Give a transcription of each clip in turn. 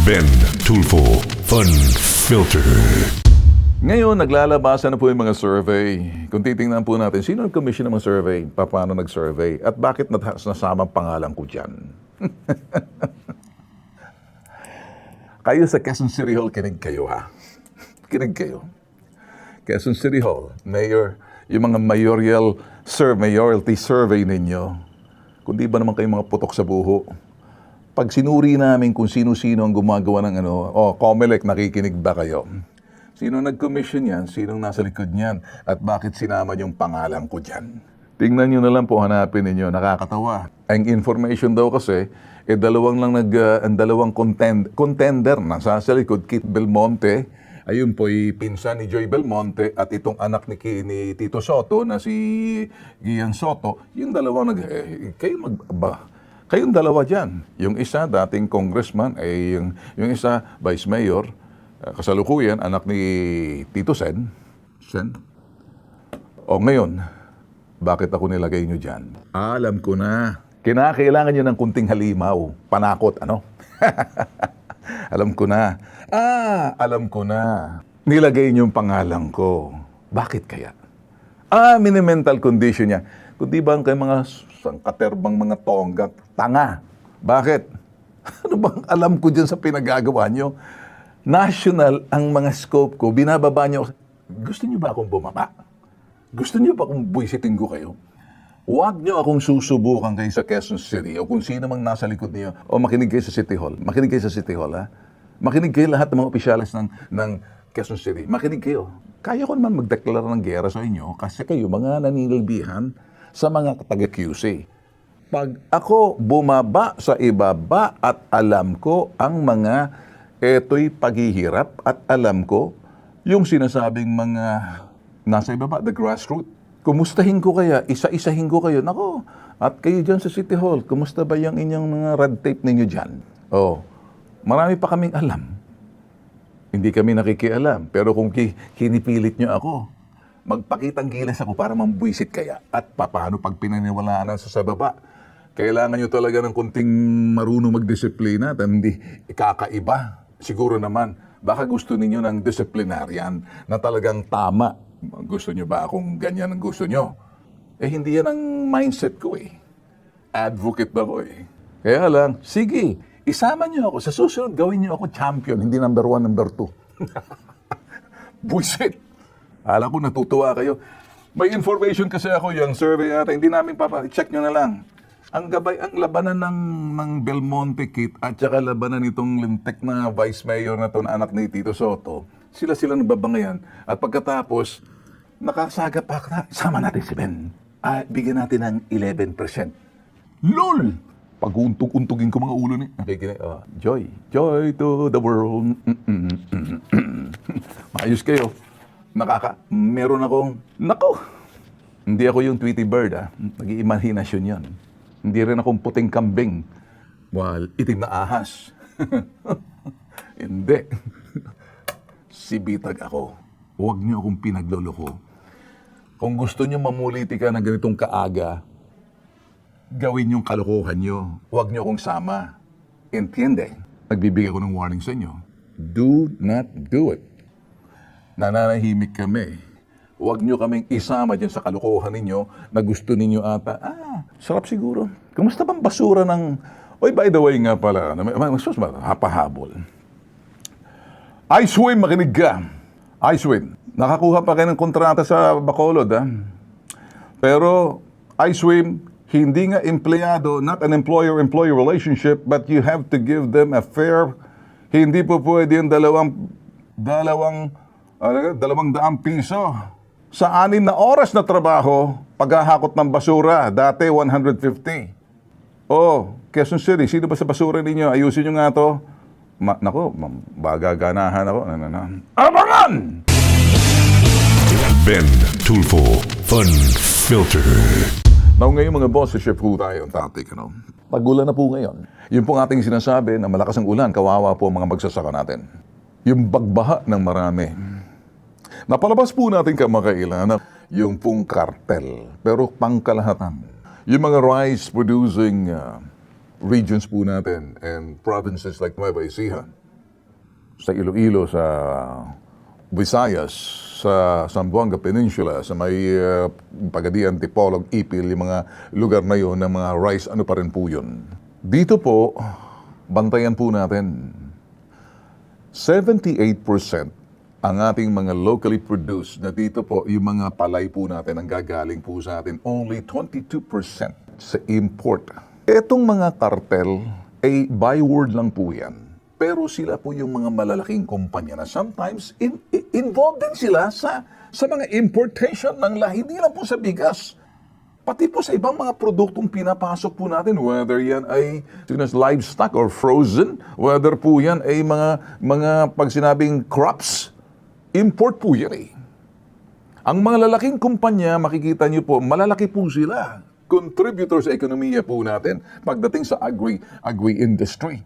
Ben Tulfo Fun Filter. Ngayon, naglalabasan na po yung mga survey. Kung titingnan po natin, sino nag-commission ng mga survey? Paano nag-survey? At bakit nasamang pangalan ko dyan? Kayo sa Quezon City Hall, kinig kayo ha. Kinig kayo. Quezon City Hall, Mayor, yung mga mayoralty survey ninyo, kung di ba naman kayo mga putok sa buho, pag sinuri namin kung sino-sino ang gumagawa ng COMELEC, nakikinig ba kayo? Sino nag-commission yan? Sinong nasa likod niyan? At bakit sinama yung pangalan ko dyan? Tingnan nyo na lang po, hanapin ninyo. Nakakatawa. Ang information daw kasi, ang dalawang contender na sa likod, Kit Belmonte, ayun po, pinsan ni Joy Belmonte, at itong anak ni Tito Soto, na si Gian Soto, yung dalawang kayong dalawa dyan. Yung isa, dating congressman, yung isa, vice mayor, kasalukuyan, anak ni Tito Sen. O ngayon, bakit ako nilagay nyo dyan? Alam ko na. Kinakailangan nyo ng kunting halimaw. Panakot, ano? Alam ko na. Alam ko na. Nilagay nyo yung pangalan ko. Bakit kaya? Mini-mental condition niya. Kundi ba kayo mga sangkaterbang mga tonggak? Tanga. Bakit? Ano bang alam ko dyan sa pinagagawa nyo? National ang mga scope ko, binababa niyo. Gusto niyo ba akong bumaba? Gusto niyo ba akong buwisitin ko kayo? Huwag niyo akong susubukan kayo sa Quezon City o kung sino mang nasa likod niyo. O makinig kayo sa City Hall. Makinig kayo sa City Hall, ha? Makinig kayo lahat ng mga opisyalis ng Quezon City. Makinig kayo. Kaya ko naman magdeklara ng gera sa inyo kasi kayo mga naninilbihan sa mga taga-QC. Pag ako bumaba sa ibaba at alam ko ang mga eto'y paghihirap at alam ko yung sinasabing mga nasa ibaba, the grassroots. Kumustahin ko kaya, isa-isahin ko kayo. Nako, at kayo dyan sa City Hall, kumusta ba yung inyong mga red tape ninyo dyan? Marami pa kaming alam. Hindi kami nakikialam. Pero kung kinipilit nyo ako, magpakitang gilas ako para mambuisit kaya. At paano pag pinaniwalaan sa baba? Kailangan nyo talaga ng kunting marunong magdisiplina at hindi ikakaiba. Siguro naman, baka gusto ninyo ng disciplinarian na talagang tama. Gusto nyo ba akong ganyan ang gusto nyo? Hindi yan ang mindset ko eh. Advocate ba ko eh. Kaya lang, sige, isama nyo ako. Sa susunod, gawin nyo ako champion, hindi number 1, number 2. Buisit! Alam ko, natutuwa kayo. May information kasi ako, yung survey ata, hindi namin check nyo na lang. Ang labanan ng Belmonte Kit at saka labanan nitong lintek na vice mayor na to na anak ni Tito Soto, sila nagbabangayan. At pagkatapos, nakasaga pa, sama natin si Ben. Bigyan natin ng 11%. LOL! Pag-untog-untugin ko mga ulo ni. Joy to the world. Maayos kayo. Meron akong, hindi ako yung Tweety Bird, nag-iimahinasyon yan. Hindi rin akong puting kambing. Itim na ahas. Hindi. Sibitag ako. Huwag niyo akong pinagloloko. Kung gusto niyo mamuliti ka ng ganitong kaaga, gawin yung kalokohan niyo. Huwag niyo akong sama. Entiende? Nagbibigay ko ng warning sa inyo. Do not do it. Nananahimik kami. Huwag nyo kaming isama dyan sa kalokohan ninyo na gusto ninyo ata. Sarap siguro. Kumusta bang basura ng... by the way nga pala, hapahabol. Icewin, makinig ka. Icewin, nakakuha pa kayo ng kontrata sa Bacolod, ha? Pero, Icewin, hindi nga empleyado, not an employer-employee relationship, but you have to give them a fair... Hindi po pwede yung dalawang piso. Sa 6 na oras na trabaho, paghahakot ng basura, dati 150. Quezon City, sino ba sa basura ninyo? Ayusin nyo nga to. Bagaganahan ako. Abangan! Ben Tulfo Fun Filter. Ngayon mga boss, chef po tayo ang topic. Pag-ulan na po ngayon. Yun pong ating sinasabi na malakas ang ulan, kawawa po ang mga magsasaka natin. Yung bagbaha ng marami. Napalabas po natin kamakailan yung pong kartel, pero pangkalahatan. Yung mga rice-producing regions po natin and provinces like Nueva Ecija, sa Iloilo, sa Visayas, sa Zamboanga Peninsula, sa may Pagadian, Tipolog, Ipil, yung mga lugar na yun, ng mga rice, ano pa rin po yun. Dito po, bantayan po natin, 78% ang ating mga locally produced na dito po, yung mga palay po natin ang gagaling po sa atin, only 22% sa import. Etong mga kartel, ay byword lang po yan. Pero sila po yung mga malalaking kumpanya na sometimes involved din sila sa mga importation ng lahi, hindi lang po sa bigas. Pati po sa ibang mga produktong pinapasok po natin, whether yan ay livestock or frozen, whether po yan ay mga pag sinabing crops, import po yan eh. Ang mga lalaking kumpanya, makikita niyo po, malalaki po sila. Contributor sa ekonomiya po natin pagdating sa agri-industry.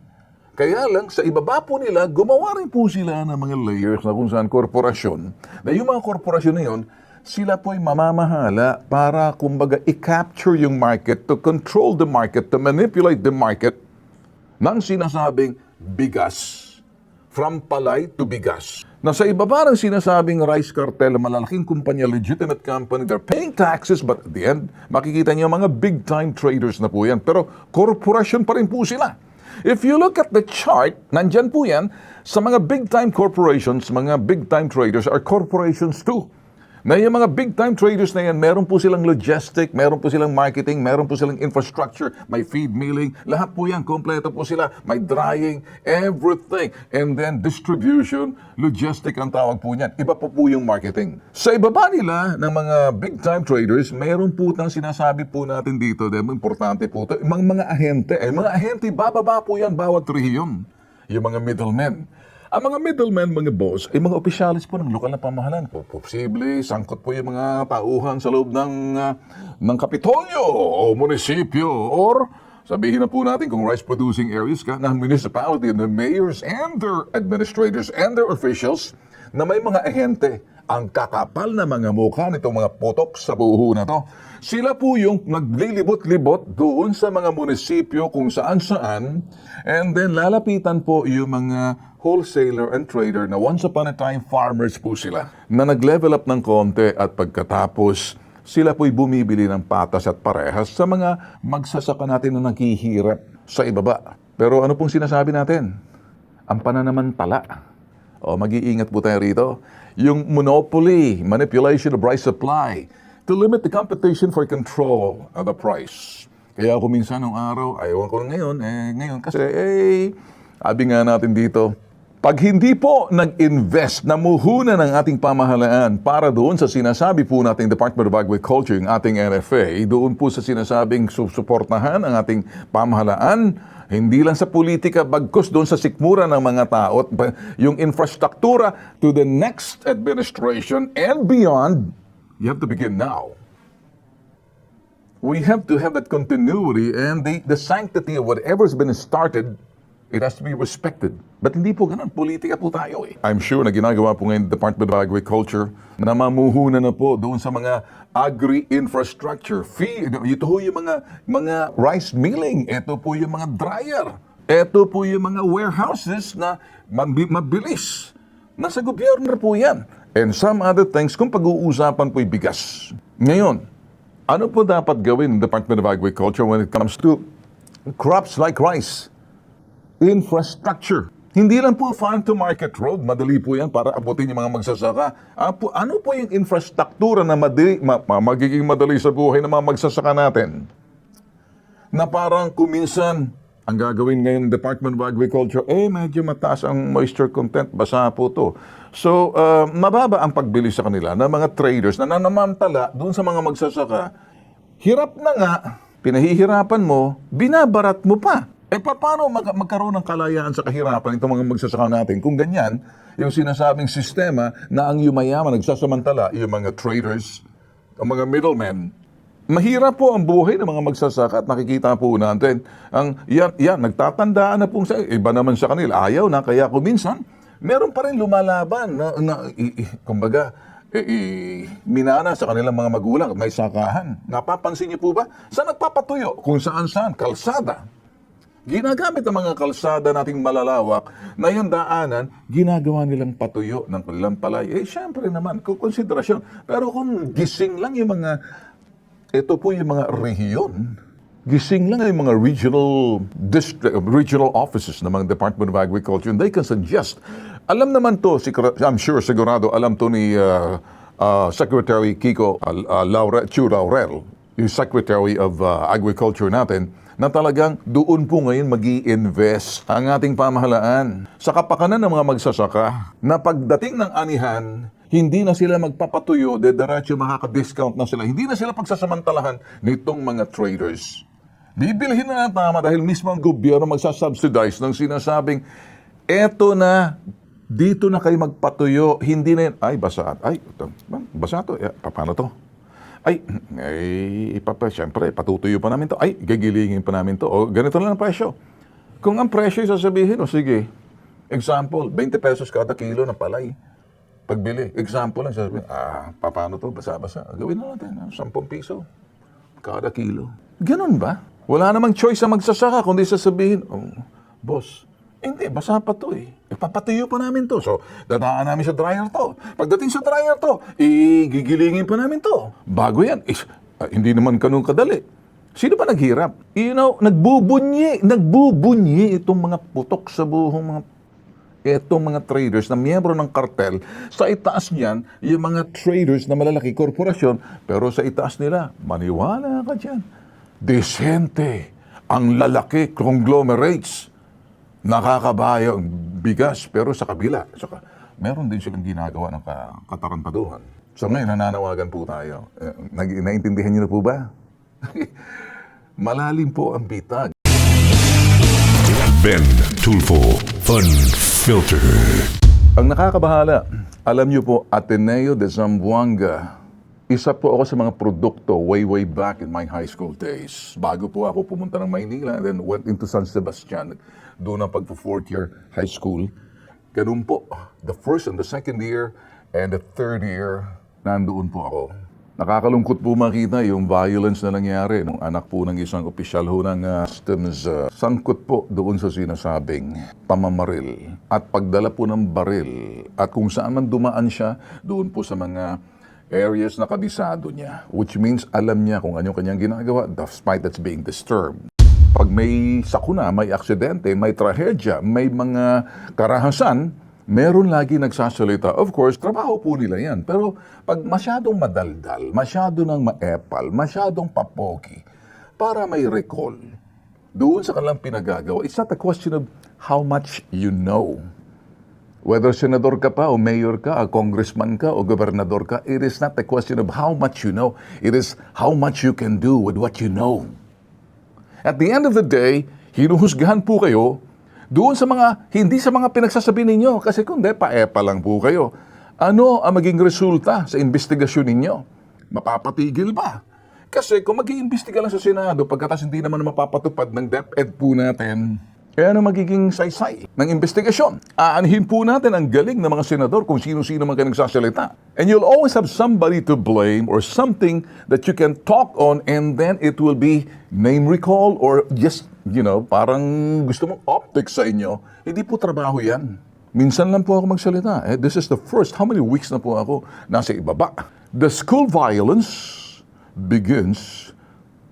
Kaya lang, sa ibaba po nila, gumawa rin po sila ng mga layers na kung saan korporasyon. Na yung mga korporasyon na yun, sila po ay mamamahala para, kumbaga, i-capture yung market, to control the market, to manipulate the market ng sinasabing bigas. From palay to bigas. Na sa ibaba ng sinasabing rice cartel, malalaking kumpanya, legitimate company, they're paying taxes, but at the end, makikita niyo mga big-time traders na po yan. Pero korporasyon pa rin po sila. If you look at the chart, nandyan po yan, sa mga big-time corporations, mga big-time traders are corporations too. Na yung mga big-time traders na yan, meron po silang logistic, meron po silang marketing, meron po silang infrastructure, may feed milling, lahat po yan, kompleto po sila, may drying, everything. And then distribution, logistic ang tawag po niyan. Iba po yung marketing. Sa ibaba nila ng mga big-time traders, meron po tang sinasabi po natin dito, importante po ito, mga ahente. Mga ahente, bababa po yan bawat rehiyon. Yung mga middlemen. Ang mga middlemen, mga boss, ay mga opisyalis po ng lokal na pamahalaan. Posible, sangkot po yung mga tauhan sa loob ng kapitolyo o munisipyo. Or, sabihin na po natin kung rice-producing areas ka ng municipality, the mayors and their administrators and their officials na may mga ahente. Ang kakapal na mga mukha nitong mga potok sa buho na to. Sila po yung naglilibot-libot doon sa mga munisipyo kung saan-saan, and then lalapitan po yung mga wholesaler and trader na once upon a time farmers po sila na nag-level up ng konti at pagkatapos sila po'y bumibili ng patas at parehas sa mga magsasaka natin na naghihirap sa ibaba. Pero ano pong sinasabi natin? Ang pananamantala. O mag-iingat po tayo rito. Yung monopoly, manipulation of rice supply to limit the competition for control of the price. Kaya ako minsan nung araw, ayaw ko ngayon kasi sabi nga natin dito, pag hindi po nag-invest na muhunan ng ating pamahalaan para doon sa sinasabi po nating Department of Agriculture, yung ating NFA, doon po sa sinasabing susuportahan ang ating pamahalaan, hindi lang sa politika, bagkus doon sa sikmura ng mga tao, yung infrastruktura to the next administration and beyond, you have to begin now. We have to have that continuity and the sanctity of whatever's been started. It has to be respected. But hindi po ganun. Politika po tayo eh. I'm sure na ginagawa po ngayon Department of Agriculture na mamuhunan na po doon sa mga agri-infrastructure. Ito po yung mga rice milling. Ito po yung mga dryer. Ito po yung mga warehouses na mabilis. Nasa gobyerno po yan. And some other things kung pag-uusapan po'y bigas. Ngayon, ano po dapat gawin ng Department of Agriculture when it comes to crops like rice? Infrastructure. Hindi lang po farm-to-market road. Madali po yan para abutin yung mga magsasaka. Ano po yung infrastruktura na magiging madali sa buhay ng mga magsasaka natin? Na parang kuminsan, ang gagawin ngayon ng Department of Agriculture, medyo mataas ang moisture content, basa po to. So, mababa ang pagbili sa kanila ng mga traders na nanamantala doon sa mga magsasaka. Hirap na nga, pinahihirapan mo, binabarat mo pa. Paano magkaroon ng kalayaan sa kahirapan itong mga magsasaka natin kung ganyan yung sinasabing sistema na ang yumayaman nagsasamantala, yung mga traders, ang mga middlemen. Mahirap po ang buhay ng mga magsasaka at nakikita po natin. Nagtatandaan na po iba naman sa kanila. Ayaw na, kaya kuminsan, meron pa rin lumalaban kumbaga, minana sa kanilang mga magulang, may sakahan. Napapansin niyo po ba? Saan nagpapatuyo? Kung saan-saan, kalsada. Ginagamit ang mga kalsada nating malalawak na yung daanan, ginagawa nilang patuyo ng kanilang palay. Eh, syempre naman, kung konsiderasyon. Pero kung gising lang yung mga, ito po yung mga rehiyon, gising lang yung mga regional offices ng mga Department of Agriculture, and they can suggest. Alam naman to, I'm sure sigurado, alam to ni Secretary Kiko Laurel, yung Secretary of Agriculture natin, na talagang doon po ngayon mag-i-invest ang ating pamahalaan sa kapakanan ng mga magsasaka na pagdating ng anihan, hindi na sila magpapatuyo, diretso makaka-discount na sila. Hindi na sila pagsasamantalahan nitong mga traders. Bibilhin na ng tama dahil mismo ang gobyerno magsasubsidize ng sinasabing, eto na, dito na kayo magpatuyo, hindi na yan, ay basa, basa to, paano to? Siyempre, patutuyo pa namin to. Ay, gigilingin pa namin to. O, ganito lang ang presyo. Kung ang presyo sasabihin, sige, example, 20 pesos kada kilo ng palay. Pagbili, example lang, sasabihin, paano to? Basa-basa. Gawin na natin, 10 piso kada kilo. Ganun ba? Wala namang choice ang magsasaka, kundi sasabihin, boss, hindi, basa pa to eh. Papatuyo pa namin to. So, dadaan namin sa dryer to. Pagdating sa dryer to, gigilingin pa namin to. Bago yan, hindi naman ganun kadali. Sino ba naghirap? Nagbubunyi itong mga putok sa buhong itong mga traders na miyembro ng kartel. Sa itaas niyan, yung mga traders na malalaki korporasyon, pero sa itaas nila, maniwala ka dyan. Desente, ang lalaki conglomerates, nakakabayo ang bigas, pero sa kabila, meron din silang ginagawa ng katarantaduhan. So ngayon, nananawagan po tayo. Naintindihan niyo na po ba? Malalim po ang bitag. Ben Tulfo Fun Filter. Ang nakakabahala, alam niyo po, Ateneo de Zamboanga, isa po ako sa mga produkto way back in my high school days. Bago po ako pumunta ng Maynila, then went into San Sebastian, doon ang pagpo-fourth year high school. Ganun po, the first and the second year and the third year, nandoon po ako. Nakakalungkot po makita yung violence na nangyari nung anak po ng isang opisyal ho ng customs. Sangkot po doon sa sinasabing pamamaril at pagdala po ng baril at kung saan man dumaan siya, doon po sa mga areas na kabisado niya. Which means alam niya kung ano kanyang ginagawa despite that's being disturbed. Pag may sakuna, may aksidente, may trahedya, may mga karahasan, meron lagi nagsasalita. Of course, trabaho po nila yan. Pero pag masyadong madaldal, masyado nang maepal, masyadong papogi, para may recall, doon sa kanilang pinagagawa, it's not a question of how much you know. Whether senador ka pa, o mayor ka, o congressman ka, o gobernador ka, it is not a question of how much you know. It is how much you can do with what you know. At the end of the day, hinuhusgahan po kayo doon sa mga, hindi sa mga pinagsasabi ninyo. Kasi kung di, paepa lang po kayo. Ano ang maging resulta sa investigasyon ninyo? Mapapatigil ba? Kasi kung mag-iimbestiga lang sa Senado, pagkatas hindi naman mapapatupad ng DepEd po natin, ano magiging saysay ng investigasyon? Aanhin po natin ang galing ng mga senador kung sino-sino man kayo nagsasalita. And you'll always have somebody to blame or something that you can talk on and then it will be name recall or just, parang gusto mong optics sa inyo. Hindi po trabaho yan. Minsan lang po ako magsalita. This is the first, how many weeks na po ako nasa ibaba? The school violence begins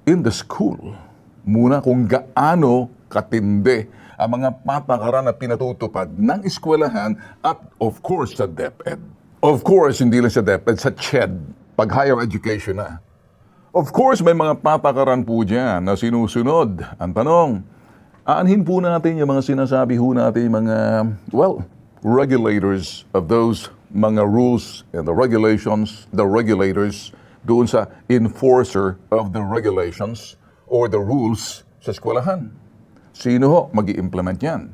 in the school. Muna kung gaano katindi ang mga patakaran na pinatutupad ng eskwelahan at of course sa DepEd. Of course, hindi lang sa DepEd, sa CHED, pag higher education na. Of course, may mga patakaran po dyan na sinusunod. Ang tanong, aanhin po natin yung mga sinasabi po natin, mga, regulators of those mga rules and the regulations, the regulators, doon sa enforcer of the regulations or the rules sa eskwelahan. Sino ho mag-i-implement yan?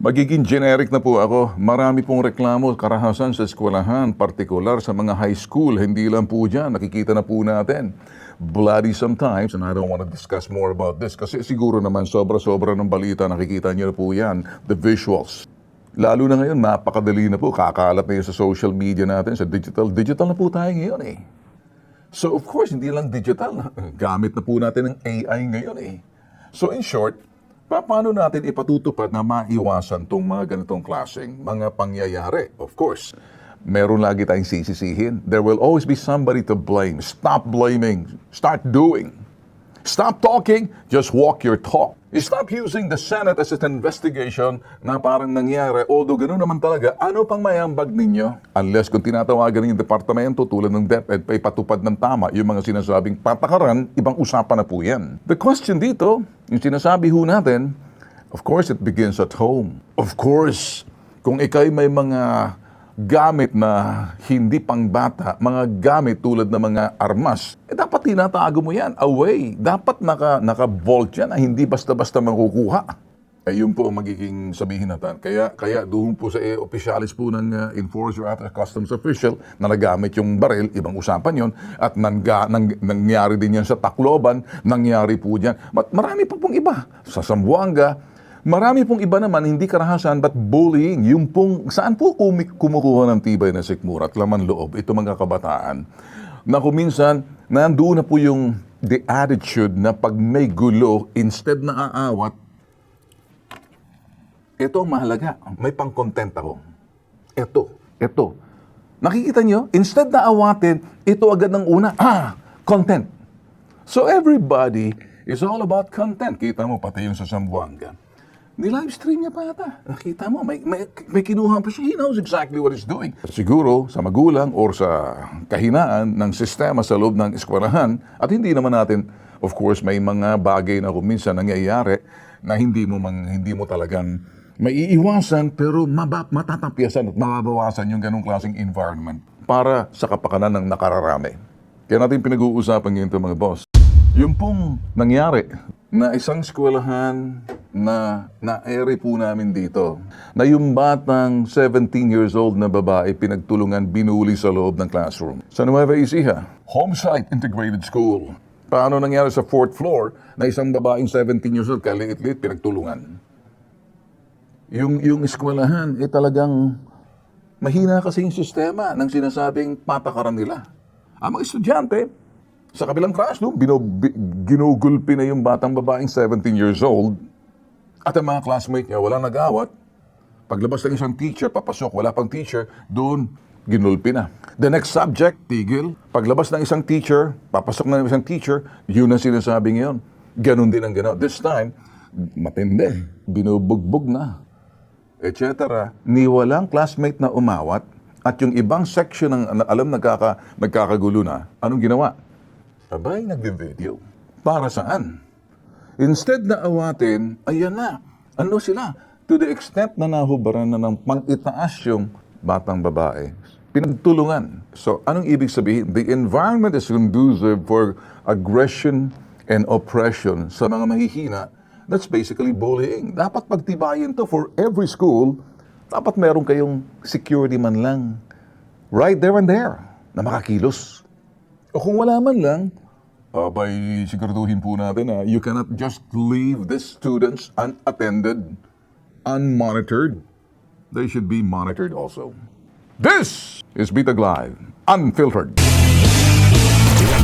Magiging generic na po ako. Marami pong reklamo, karahasan sa eskwelahan, partikular sa mga high school. Hindi lang po dyan, nakikita na po natin. Bloody sometimes, and I don't want to discuss more about this kasi siguro naman sobra-sobra ng balita, nakikita niyo na po yan, the visuals. Lalo na ngayon, napakadali na po, kakalat na yun sa social media natin, sa digital. Digital na po tayo ngayon eh. So of course, hindi lang digital. Gamit na po natin ng AI ngayon eh. So in short, Paano natin ipatutupad na maiwasan tong mga ganitong klaseng mga pangyayari? Of course, meron lagi tayong sisisihin. There will always be somebody to blame. Stop blaming. Start doing. Stop talking. Just walk your talk. Stop using the Senate as an investigation na parang nangyari. Although ganoon naman talaga, ano pang mayambag ninyo? Unless kung tinatawagan ng departamento tulad ng DepEd pa ipatupad ng tama yung mga sinasabing patakaran, ibang usapan na po yan. The question dito, yung sinasabi ho natin, of course it begins at home. Of course, kung ikay may mga gamit na hindi pangbata, mga gamit tulad ng mga armas, dapat tinatago mo yan away. Dapat naka-vault yan na hindi basta-basta makukuha. Yun po ang magiging sabihin natin. Kaya doon po sa opisyalis po ng enforcer at customs official na nagamit yung baril, ibang usapan yon. At nangyari din yan sa Tacloban, nangyari po dyan. Marami pa pong iba. Sa Zamboanga, marami pong iba naman, hindi karahasan, but bullying. Yung pong, saan po kumukuha ng tibay na sikmura at laman loob, ito mga kabataan, na kuminsan, nandoon na po yung the attitude na pag may gulo, instead na aawat, ito ang mahalaga, may pang-content ako. Ito. Nakikita nyo? Instead na awatin, ito agad ng una, content. So everybody is all about content. Kita mo, pati yung sa Zamboanga. Ni-livestream niya pa ata. Nakita mo, may kinuha pa siya. He knows exactly what he's doing. Siguro, sa magulang or sa kahinaan ng sistema sa loob ng eskwelahan, at hindi naman natin, of course, may mga bagay na kung minsan nangyayari na hindi mo talagang maiiwasan, pero matatapyasan at mababawasan yung ganong klaseng environment para sa kapakanan ng nakararami. Kaya natin pinag-uusapan ngayon ito, mga boss. Yung pong nangyari na isang eskwelahan na na-ere po namin dito, na yung batang 17 years old na babae pinagtulungan, binuli sa loob ng classroom. Sa Nueva Ecija, Homesite Integrated School. Paano nangyari sa 4th floor na isang babaeng 17 years old, kaliit-liit, pinagtulungan? Yung eskwelahan, talagang mahina kasi yung sistema ng sinasabing patakaran nila. Ang mga estudyante, sa kabilang classroom, ginugulpi na yung batang babaeng 17 years old at ang mga classmate niya, walang nag-awat. Paglabas ng isang teacher, papasok, wala pang teacher, doon, ginulpi na. The next subject, tigil. Paglabas ng isang teacher, papasok na ng isang teacher, yun ang sinasabi ngayon. Ganon din ang ganon. This time, matindi, binubugbog na, etc. Ni walang classmate na umawat at yung ibang section ng alam nagkakagulo na, anong ginawa? Abay, nagbe-video. Para saan? Instead na awatin, ayan na. Ano sila? To the extent na nahubaran na ng pang-itaas yung batang babae. Pinagtulungan. So, anong ibig sabihin? The environment is conducive for aggression and oppression sa mga mahihina. That's basically bullying. Dapat pagtibayin to for every school. Dapat meron kayong security man lang. Right there and there. Na makakilos. O kung wala man lang, siguraduhin po natin na you cannot just leave these students unattended, unmonitored. They should be monitored also. This is Bitag Live, Unfiltered.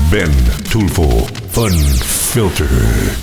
Ben Tulfo, Unfiltered.